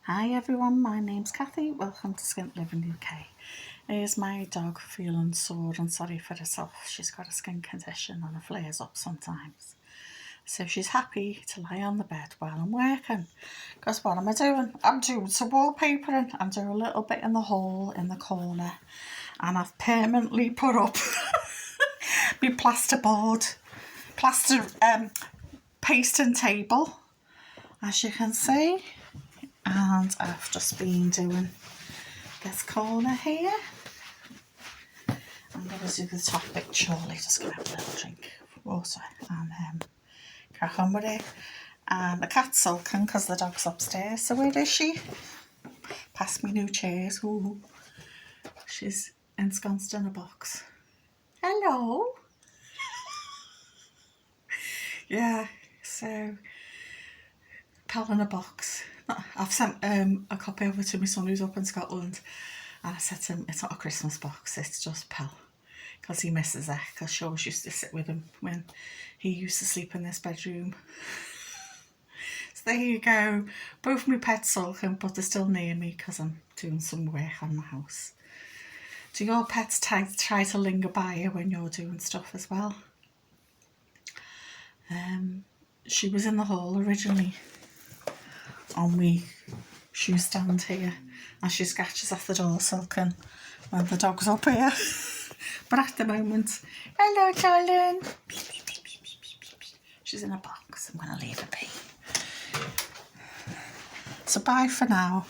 Hi everyone, my name's Kathy. Welcome to Skint Living UK. Here's my dog feeling sore and sorry for herself. She's got a skin condition and it flares up sometimes. So she's happy to lie on the bed while I'm working. Because what am I doing? I'm doing some wallpapering. I'm doing a little bit in the hole in the corner. And I've permanently put up my plaster pasting table, as you can see. And I've just been doing this corner here. I'm going to do the top bit shortly, just going to have a little drink of water and crack on with it. And the cat's sulking because the dog's upstairs. So where is she? Past me new chairs. Ooh. She's ensconced in a box. Hello. Yeah, so pal in a box. I've sent a copy over to my son who's up in Scotland, and I said to him, it's not a Christmas box, it's just pal, because he misses her, because she always used to sit with him when he used to sleep in this bedroom. So there you go, both my pets sulking, but they're still near me because I'm doing some work on the house. Do your pets try to linger by you when you're doing stuff as well? She was in the hall originally on my shoe stand here, and she scratches at the door sulking when the dog's up here. But at the moment, hello darling, she's in a box. I'm going to leave her be. So bye for now.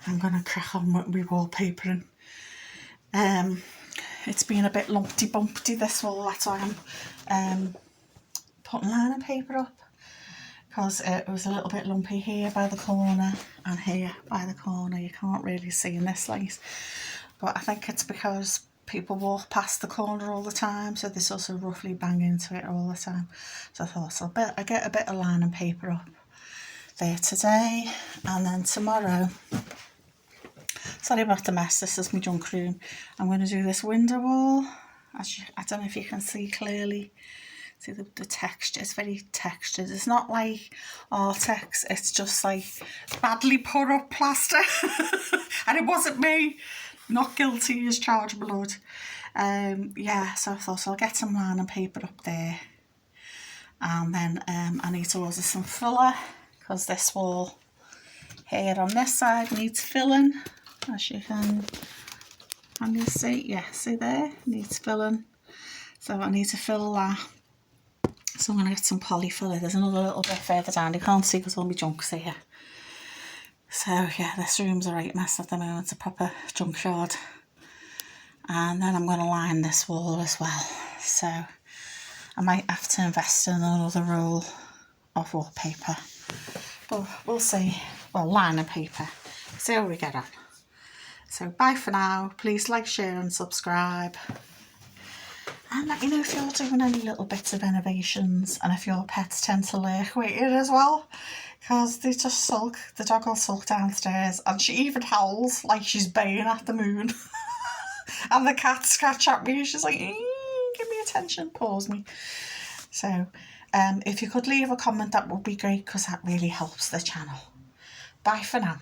I'm going to crack on with my wallpapering. It's been a bit lumpty bumpty this wall, that's why I'm putting liner paper up, because it was a little bit lumpy here by the corner and here by the corner. You can't really see in this light, but I think it's because people walk past the corner all the time, so they sort of roughly bang into it all the time. So I thought I get a bit of liner paper up there today, and then tomorrow, sorry about the mess, this is my junk room. I'm going to do this window wall. I don't know if you can see clearly. See the texture, it's very textured. It's not like Artex, it's just like badly put up plaster. And it wasn't me, not guilty as charged blood. Yeah, so I thought I'll get some liner paper up there. And then I need to order some filler, because this wall here on this side needs filling, as you can you see? Yeah, see there? Needs filling. So I need to fill that. So I'm going to get some poly filler. There's another little bit further down. You can't see because all my junk's here. So yeah, this room's a right mess at the moment. It's a proper junkyard. And then I'm going to line this wall as well. So I might have to invest in another roll of wallpaper. But we'll see. Well, liner paper. See how we get on. So bye for now. Please like, share and subscribe. And let me know if you're doing any little bits of renovations, and if your pets tend to lurk with it as well, because they just sulk. The dog will sulk downstairs, and she even howls like she's baying at the moon. And the cat scratch at me, she's like, give me attention, pause me. So if you could leave a comment, that would be great, because that really helps the channel. Bye for now.